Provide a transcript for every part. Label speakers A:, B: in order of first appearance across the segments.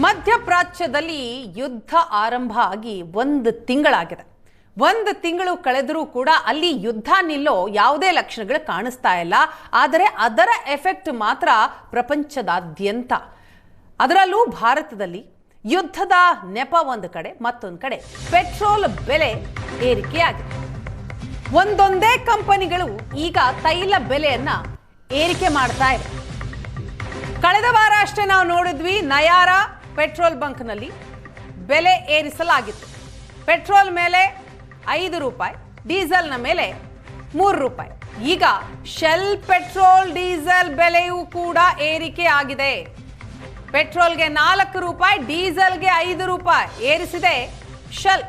A: ಮಧ್ಯಪ್ರಾಚ್ಯದಲ್ಲಿ ಯುದ್ಧ ಆರಂಭ ಆಗಿ 1 ತಿಂಗಳಾಗಿದೆ. 1 ತಿಂಗಳು ಕಳೆದರೂ ಕೂಡ ಅಲ್ಲಿ ಯುದ್ಧ ನಿಲ್ಲೋ ಯಾವುದೇ ಲಕ್ಷಣಗಳು ಕಾಣಿಸ್ತಾ ಇಲ್ಲ. ಆದರೆ ಅದರ ಎಫೆಕ್ಟ್ ಮಾತ್ರ ಪ್ರಪಂಚದಾದ್ಯಂತ, ಅದರಲ್ಲೂ ಭಾರತದಲ್ಲಿ ಯುದ್ಧದ ನೆಪ ಒಂದು ಕಡೆ, ಮತ್ತೊಂದು ಕಡೆ ಪೆಟ್ರೋಲ್ ಬೆಲೆ ಏರಿಕೆಯಾಗಿದೆ. ಒಂದೊಂದೇ ಕಂಪನಿಗಳು ಈಗ ತೈಲ ಬೆಲೆಯನ್ನ ಏರಿಕೆ ಮಾಡ್ತಾ ಇವೆ. ಕಳೆದ ವಾರ ಅಷ್ಟೇ ನಾವು ನೋಡಿದ್ವಿ, ನಯಾರ ಪೆಟ್ರೋಲ್ ಬಂಕ್ನಲ್ಲಿ ಬೆಲೆ ಏರಿಸಲಾಗಿತ್ತು. ಪೆಟ್ರೋಲ್ ಮೇಲೆ 5 ರೂಪಾಯಿ, ಡೀಸೆಲ್ನ ಮೇಲೆ 3 ರೂಪಾಯಿ. ಈಗ ಶೆಲ್ ಪೆಟ್ರೋಲ್ ಡೀಸೆಲ್ ಬೆಲೆಯೂ ಕೂಡ ಏರಿಕೆ ಆಗಿದೆ. ಪೆಟ್ರೋಲ್ಗೆ 4 ರೂಪಾಯಿ, ಡೀಸೆಲ್ಗೆ 5 ರೂಪಾಯಿ ಏರಿಸಿದೆ ಶೆಲ್.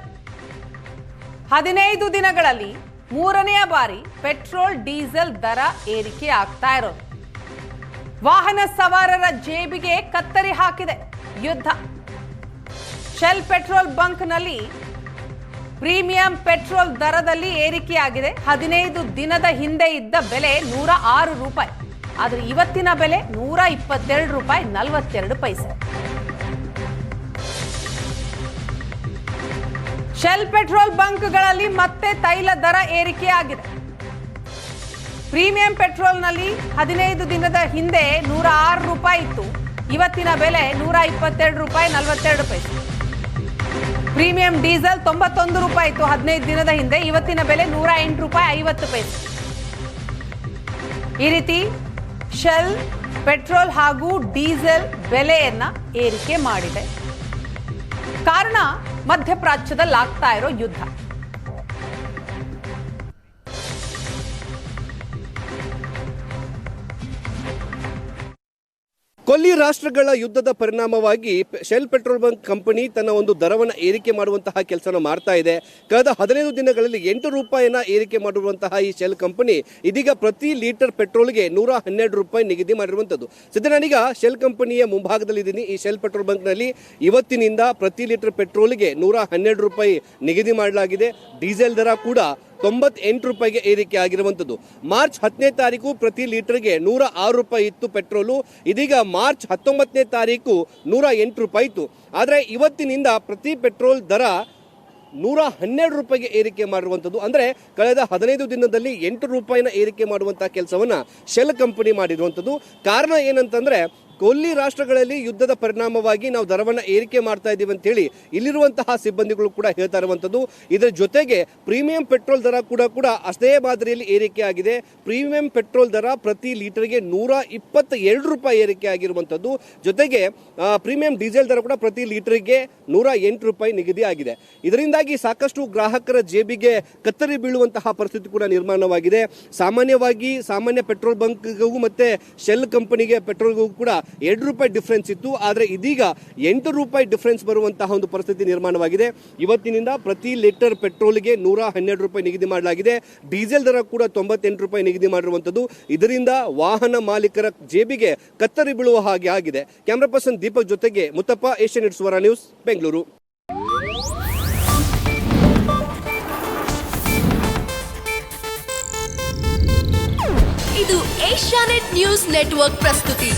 A: 15 ದಿನಗಳಲ್ಲಿ 3ನೇ ಬಾರಿ ಪೆಟ್ರೋಲ್ ಡೀಸೆಲ್ ದರ ಏರಿಕೆ ಆಗ್ತಾ ಇರೋದು ವಾಹನ ಸವಾರರ ಜೇಬಿಗೆ ಕತ್ತರಿ ಹಾಕಿದೆ ಯುದ್ಧ. ಶೆಲ್ ಪೆಟ್ರೋಲ್ ಬಂಕ್ನಲ್ಲಿ ಪ್ರೀಮಿಯಂ ಪೆಟ್ರೋಲ್ ದರದಲ್ಲಿ ಏರಿಕೆಯಾಗಿದೆ. 15 ದಿನದ ಹಿಂದೆ ಇದ್ದ ಬೆಲೆ 106 ರೂಪಾಯಿ, ಆದರೆ ಇವತ್ತಿನ ಬೆಲೆ 122 ರೂಪಾಯಿ 42 ಪೈಸೆ. ಶೆಲ್ ಪೆಟ್ರೋಲ್ ಬಂಕ್ಗಳಲ್ಲಿ ಮತ್ತೆ ತೈಲ ದರ ಏರಿಕೆಯಾಗಿದೆ. ಪ್ರೀಮಿಯಂ ಪೆಟ್ರೋಲ್ನಲ್ಲಿ 15 ದಿನದ ಹಿಂದೆ 106 ರೂಪಾಯಿ ಇತ್ತು, ಇವತ್ತಿನ ಬೆಲೆ 122 ರೂಪಾಯಿ 42 ಪೈಸೆ. ಪ್ರೀಮಿಯಂ ಡೀಸೆಲ್ 91 ರೂಪಾಯಿ ಇತ್ತು 15 ದಿನದ ಹಿಂದೆ, ಇವತ್ತಿನ ಬೆಲೆ 108 ರೂಪಾಯಿ 50 ಪೈಸೆ. ಈ ರೀತಿ ಶೆಲ್ ಪೆಟ್ರೋಲ್ ಹಾಗೂ ಡೀಸೆಲ್ ಬೆಲೆಯನ್ನ ಏರಿಕೆ ಮಾಡಿದೆ. ಕಾರಣ ಮಧ್ಯಪ್ರಾಚ್ಯದಲ್ಲಿ ಆಗ್ತಾ ಇರೋ ಯುದ್ಧ.
B: ಕೊಲ್ಲಿ ರಾಷ್ಟ್ರಗಳ ಯುದ್ಧದ ಪರಿಣಾಮವಾಗಿ ಶೆಲ್ ಪೆಟ್ರೋಲ್ ಬಂಕ್ ಕಂಪನಿ ತನ್ನ ಒಂದು ದರವನ್ನು ಏರಿಕೆ ಮಾಡುವಂತಹ ಕೆಲಸನ ಮಾಡ್ತಾ ಇದೆ. ಕಳೆದ 15 ದಿನಗಳಲ್ಲಿ 8 ರೂಪಾಯಿನ ಏರಿಕೆ ಮಾಡಿರುವಂತಹ ಈ ಶೆಲ್ ಕಂಪನಿ ಇದೀಗ ಪ್ರತಿ ಲೀಟರ್ ಪೆಟ್ರೋಲ್ಗೆ 112 ರೂಪಾಯಿ ನಿಗದಿ ಮಾಡಿರುವಂಥದ್ದು. ಸದ್ಯ ನಾನೀಗ ಶೆಲ್ ಕಂಪನಿಯ ಮುಂಭಾಗದಲ್ಲಿದ್ದೀನಿ. ಈ ಶೆಲ್ ಪೆಟ್ರೋಲ್ ಬಂಕ್ನಲ್ಲಿ ಇವತ್ತಿನಿಂದ ಪ್ರತಿ ಲೀಟರ್ ಪೆಟ್ರೋಲ್ಗೆ 112 ರೂಪಾಯಿ ನಿಗದಿ ಮಾಡಲಾಗಿದೆ. ಡೀಸೆಲ್ ದರ ಕೂಡ 98 ರೂಪಾಯಿಗೆ ಏರಿಕೆ ಆಗಿರುವಂಥದ್ದು. ಮಾರ್ಚ್ 10ನೇ ತಾರೀಕು ಪ್ರತಿ ಲೀಟರ್ಗೆ 106 ರೂಪಾಯಿ ಇತ್ತು ಪೆಟ್ರೋಲು, ಇದೀಗ ಮಾರ್ಚ್ 19ನೇ ತಾರೀಕು 108 ರೂಪಾಯಿ ಇತ್ತು. ಆದರೆ ಇವತ್ತಿನಿಂದ ಪ್ರತಿ ಪೆಟ್ರೋಲ್ ದರ 112 ರೂಪಾಯಿಗೆ ಏರಿಕೆ ಮಾಡಿರುವಂಥದ್ದು. ಅಂದರೆ ಕಳೆದ 15 ದಿನದಲ್ಲಿ 8 ರೂಪಾಯಿನ ಏರಿಕೆ ಮಾಡುವಂತಹ ಕೆಲಸವನ್ನು ಶೆಲ್ ಕಂಪನಿ ಮಾಡಿರುವಂಥದ್ದು. ಕಾರಣ ಏನಂತಂದರೆ, ಕೊಲ್ಲಿ ರಾಷ್ಟ್ರಗಳಲ್ಲಿ ಯುದ್ಧದ ಪರಿಣಾಮವಾಗಿ ನಾವು ದರವನ್ನು ಏರಿಕೆ ಮಾಡ್ತಾ ಇದ್ದೀವಿ ಅಂತ ಹೇಳಿ ಇಲ್ಲಿರುವಂತಹ ಸಿಬ್ಬಂದಿಗಳು ಕೂಡ ಹೇಳ್ತಾ ಇರುವಂಥದ್ದು. ಇದರ ಜೊತೆಗೆ ಪ್ರೀಮಿಯಂ ಪೆಟ್ರೋಲ್ ದರ ಕೂಡ ಅಷ್ಟೇ ಮಾದರಿಯಲ್ಲಿ ಏರಿಕೆ ಆಗಿದೆ. ಪ್ರೀಮಿಯಂ ಪೆಟ್ರೋಲ್ ದರ ಪ್ರತಿ ಲೀಟರ್ಗೆ 122 ರೂಪಾಯಿ ಏರಿಕೆ ಆಗಿರುವಂಥದ್ದು. ಜೊತೆಗೆ ಪ್ರೀಮಿಯಂ ಡೀಸೆಲ್ ದರ ಕೂಡ ಪ್ರತಿ ಲೀಟರ್ಗೆ 108 ರೂಪಾಯಿ ನಿಗದಿ ಆಗಿದೆ. ಇದರಿಂದಾಗಿ ಸಾಕಷ್ಟು ಗ್ರಾಹಕರ ಜೇಬಿಗೆ ಕತ್ತರಿ ಬೀಳುವಂತಹ ಪರಿಸ್ಥಿತಿ ಕೂಡ ನಿರ್ಮಾಣವಾಗಿದೆ. ಸಾಮಾನ್ಯ ಪೆಟ್ರೋಲ್ ಬಂಕ್ಗೂ ಮತ್ತೆ ಶೆಲ್ ಕಂಪನಿಗೆ ಪೆಟ್ರೋಲ್ಗೂ ಕೂಡ 2 ರೂಪಾಯಿ ಡಿಫರೆನ್ಸ್ ಇತ್ತು, ಆದರೆ ಇದೀಗ 8 ರೂಪಾಯಿ ಡಿಫರೆನ್ಸ್ ಬರುವಂತಹ ಒಂದು ಪರಿಸ್ಥಿತಿ ನಿರ್ಮಾಣವಾಗಿದೆ. ಇವತ್ತಿನಿಂದ ಪ್ರತಿ ಲೀಟರ್ ಪೆಟ್ರೋಲ್ಗೆ 112 ರೂಪಾಯಿ ನಿಗದಿ ಮಾಡಲಾಗಿದೆ. ಡೀಸೆಲ್ ದರ ಕೂಡ 98 ರೂಪಾಯಿ ನಿಗದಿ ಮಾಡಿರುವಂಥದ್ದು. ಇದರಿಂದ ವಾಹನ ಮಾಲೀಕರ ಜೇಬಿಗೆ ಕತ್ತರಿ ಬೀಳುವ ಹಾಗೆ ಆಗಿದೆ. ಕ್ಯಾಮರಾ ಪರ್ಸನ್ ದೀಪಕ್ ಜೊತೆಗೆ ಮುತ್ತಪ್ಪ, ಏಷ್ಯಾನೆಟ್ ಸುವರ್ಣ ನ್ಯೂಸ್, ಬೆಂಗಳೂರು.
C: ಇದು ಏಷ್ಯಾನೆಟ್ ನ್ಯೂಸ್ ನೆಟ್ವರ್ಕ್ ಪ್ರಸ್ತುತಿ.